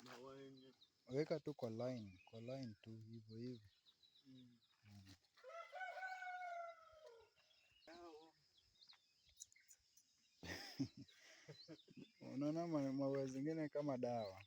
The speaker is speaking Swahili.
maua yenye weka tu kwa line tu hivyo hivyo. Unaona maua zingine kama dawa.